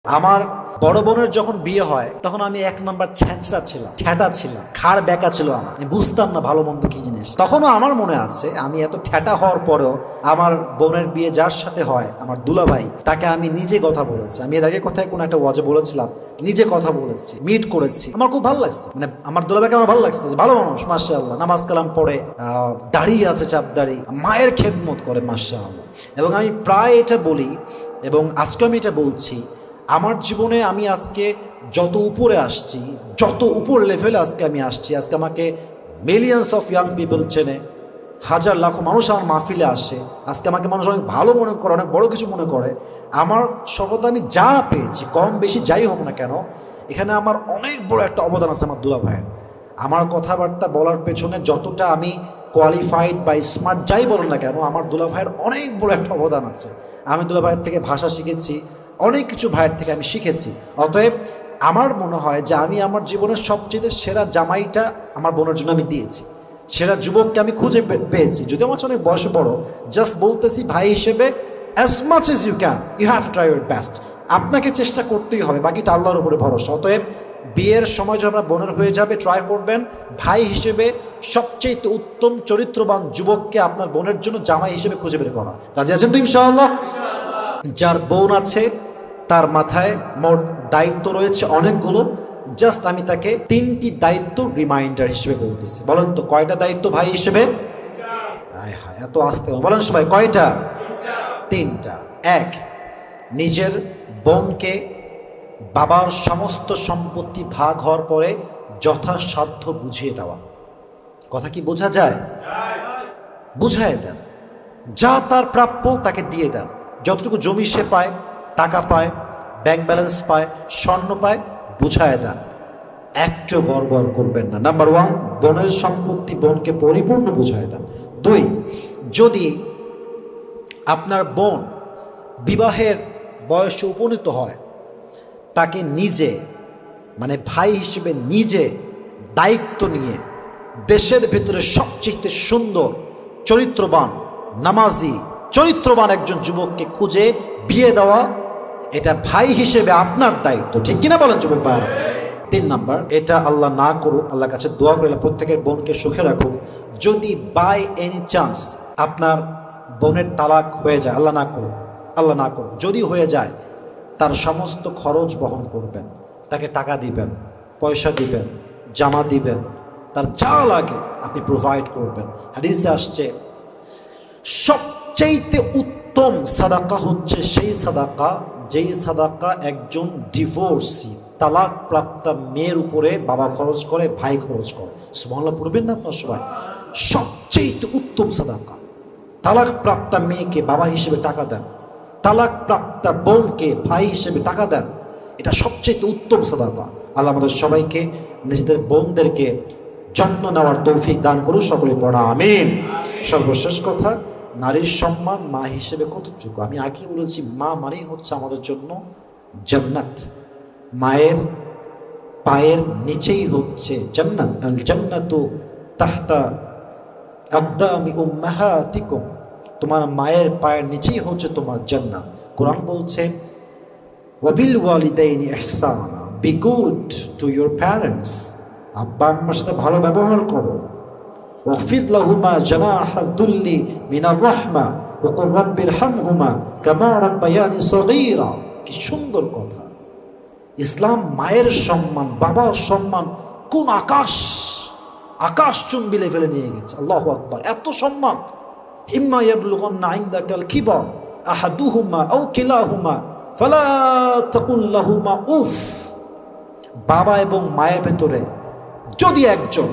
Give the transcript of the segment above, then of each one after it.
আমার বড় বোনের যখন বিয়ে হয় তখন আমি এক নাম্বার ছ্যাঁচড়া ছিলাম, ঠ্যাটা ছিলাম, খাড় ব্যাকা ছিল আমার। আমি বুঝতাম না ভালো মন্দ কি জিনিস। তখনও আমার মনে আছে আমি এত ঠ্যাটা হওয়ার পরেও আমার বোনের বিয়ে যার সাথে হয়, আমার দুলাভাই, তাকে আমি নিজে কথা বলেছি। আমি এর আগে কোথায় কোনো একটা ওয়াজে বলেছিলাম, নিজে কথা বলেছি, মিট করেছি। আমার খুব ভালো লাগছে, মানে আমার দুলাভাইকে আমার ভালো লাগছে, ভালো মানুষ মাশাআল্লাহ, নামাজ কালাম পড়ে, দাঁড়িয়ে আছে চাপ দাড়ি, মায়ের খেদমত করে মাশাআল্লাহ। এবং আমি প্রায় এটা বলি এবং আজকে আমি এটা বলছি, আমার জীবনে আমি আজকে যত উপরে আসছি, যত উপর লেভেলে আজকে আমি আসছি, আজকে আমাকে মিলিয়ন্স অফ ইয়াং পিপল চেনে, হাজার লাখো মানুষ আমার মাহফিলে আসে, আজকে আমাকে মানুষ অনেক ভালো মনে করে, অনেক বড় কিছু মনে করে। আমার সফলতা আমি যা পেয়েছি, কম বেশি যাই হোক না কেন, এখানে আমার অনেক বড় একটা অবদান আছে আমার দুলা ভাইয়ের। আমার কথাবার্তা বলার পেছনে যতটা আমি কোয়ালিফাইড বা স্মার্ট যাই বলো না কেন, আমার দুলা ভাইয়ের অনেক বড় একটা অবদান আছে। আমি দুলা ভাইয়ের থেকে ভাষা শিখেছি, অনেক কিছু ভাইয়ের থেকে আমি শিখেছি। অতএব আমার মনে হয় যে আমি আমার জীবনের সবচেয়ে সেরা জামাইটা আমার বোনের জন্য আমি দিয়েছি, সেরা যুবককে আমি খুঁজে পেয়েছি। যদিও আমার অনেক বয়সে বড়, জাস্ট বলতেছি ভাই হিসেবে as much as you can, you have try your best. আপনাকে চেষ্টা করতেই হবে, বাকিটা আল্লাহর উপরে ভরসা। অতএব বিয়ের সময় যখন আপনার বোনের হয়ে যাবে, ট্রাই করবেন ভাই হিসেবে সবচেয়ে উত্তম চরিত্রবান যুবককে আপনার বোনের জন্য জামাই হিসেবে খুঁজে বের করা। রাজি আছেন তো ইনশাআল্লাহ? যার বোন আছে তার মাথায় মোট দায়িত্ব রয়েছে অনেকগুলো, জাস্ট আমি তাকে 3টি দায়িত্ব রিমাইন্ডার হিসেবে বলতেছি। বলেন তো কয়টা দায়িত্ব ভাই হিসেবে? হায় হায়, এত আসতে বলেন সবাই, কয়টা? 3টা। 1, নিজের বোনকে বাবার সমস্ত সম্পত্তি ভাগ হওয়ার পরে যথাসাধ্য বুঝিয়ে দেওয়া। কথা কি বোঝা যায়? বুঝায় দেন, যা তার প্রাপ্য তাকে দিয়ে দেন। যতটুকু জমি সে পায়, টাকা পায়, ব্যাংক ব্যালেন্স পায়, স্বর্ণ পায়, বুঝায় দেন। একটু গড়বড় করবেন না। নাম্বার 1, বোনের সম্পত্তি বোনকে পরিপূর্ণ বুঝায় দেন। 2, যদি আপনার বোন বিবাহের বয়সে উপনীত হয়, তাকে নিজে, মানে ভাই হিসেবে নিজে দায়িত্ব নিয়ে দেশের ভেতরে সবচেয়ে সুন্দর, চরিত্রবান, নামাজি, চরিত্রবান একজন যুবককে খুঁজে বিয়ে দেওয়া, এটা ভাই হিসেবে আপনার দায়িত্ব। ঠিক কিনা বলেন যুবক ভাইরা? 3 নাম্বার, এটা আল্লাহ না করুক, আল্লাহর কাছে দোয়া করে প্রত্যেকের বোনকে সুখে রাখুক, যদি বাই এনি চান্স আপনার বোনের তালাক হয়ে যায়, আল্লাহ না করুক, আল্লাহ না করুক, যদি হয়ে যায়, তার সমস্ত খরচ বহন করবেন, তাকে টাকা দিবেন, পয়সা দিবেন, জামা দিবেন, তার যা লাগে আপনি প্রোভাইড করবেন। হাদিসে আসছে সবচেয়ে উত্তম সাদাকা হচ্ছে সেই সাদাকা, যেই সাদাকা একজন ডিভোর্সি, তালাক প্রাপ্ত মেয়ের উপরে বাবা খরচ করে, ভাই খরচ করে। সুবহানাল্লাহ পড়বেন না আপনার সবাই? সবচেয়ে উত্তম সাদাকা। তালাক প্রাপ্ত মেয়েকে বাবা হিসেবে টাকা দেন, তালাক প্রাপ্ত বোনকে ভাই হিসেবে টাকা দেন, এটা সবচেয়ে উত্তম সাদাকা। আল্লাহ আমাদের সবাইকে নিজেদের বোনদেরকে যত্ন নেওয়ার তৌফিক দান করুন, সকলে পড়া আমিন। সর্বশেষ কথা, নারীর সম্মান মা হিসেবে কতটুকু? আমি আগে বলেছি, মা মানেই হচ্ছে আমাদের জন্য জান্নাত। মায়ের পায়ের নিচেই হচ্ছে জান্নাত। আল জান্নাতু তাহতা আকদামি উম্মাহাতিকুম, তোমার মায়ের পায়ের নিচেই হচ্ছে তোমার জান্নাত। কোরআন বলছে ওয়াবিল ওয়ালিদাইনি ইহসানা, be good to your parents, আব্বা আম্মার সাথে ভালো ব্যবহার করো। ওয়াখফিদ লাহুমা জানাহা দুল্লি মিনার রাহমা ওয়া কুর রাব্বিরহামহুমা কামা রাব্বায়ানি সগীরা। কি সুন্দর কথা! ইসলাম মায়ের সম্মান, বাবার সম্মান কোন আকাশ চুম্বি লেভেলে নিয়ে গেছে। আল্লাহু আকবার! এত সম্মান। ইম্মা ইয়াবলুগান্না ইনদাকাল কিবার আহাদুহুমা আও কিলাহুমা ফালা তাকুল লাহুমা উফ। বাবা এবং মায়ের ভেতরে যদি একজন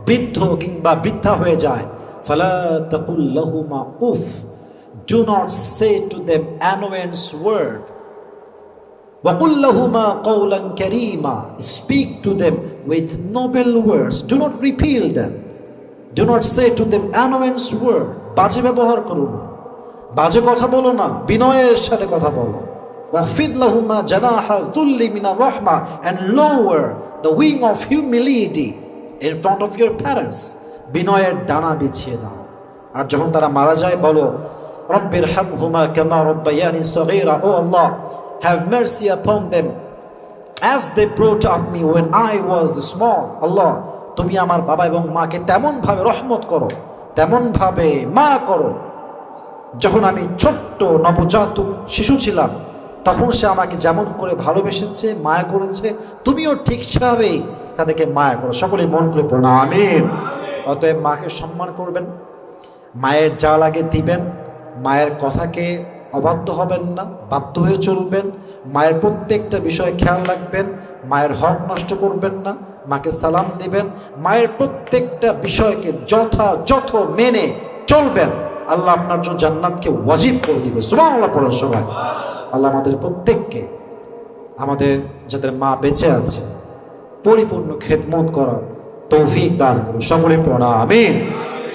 বৃদ্ধ কিংবা বৃদ্ধা হয়ে যায়, ফালা তাকুল লাহুমা উফ, do not say to them annoyance word, ওয়া কুল লাহুমা কাওলান কারীমা, speak to them with noble words, do not repel them, do not say to them annoyance word, বাজে ব্যবহার করো না, বাজে কথা বলো না, বিনয়ের সাথে কথা বলো। ওয়াখফিদ লাহুমা জানাহা দুল্লি মিনার রাহমা, and lower the wing of humility in front of your parents, বিনয়ের ডানা বিছিয়ে দাও। আর যখন তারা মারা যায় বলো রব্বিরহামহুমা কামা রাব্বায়ানি সগীরা, ও আল্লাহ have mercy upon them as they brought up me when I was small. আল্লাহ, তুমি আমার বাবা এবং মাকে তেমন ভাবে রহমত করো, তেমন ভাবে মা করো, যখন আমি ছোট্ট নবজাতক শিশু ছিলাম তখন সে আমাকে যেমন করে ভালোবেসেছে, মায়া করেছে, তুমিও ঠিক সেভাবেই তাদেরকে মায়া করো। সকলে মন করে পড়ো না আমিন। অতএব মাকে সম্মান করবেন, মায়ের যা লাগে দিবেন, মায়ের কথাকে অবাধ্য হবেন না, বাধ্য হয়ে চলবেন, মায়ের প্রত্যেকটা বিষয়ে খেয়াল রাখবেন, মায়ের হক নষ্ট করবেন না, মাকে সালাম দিবেন, মায়ের প্রত্যেকটা বিষয়কে যথাযথ মেনে চলবেন। আল্লাহ আপনার জন্য জান্নাতকে ওয়াজিব করে দিবে। সুবহানাল্লাহ পড়ার সময় আল্লাহ আমাদের প্রত্যেককে, আমাদের যাদের মা বেঁচে আছে, পরিপূর্ণ খেদমত করার তৌফিক দান করুন। সকলে পড়া আমিন।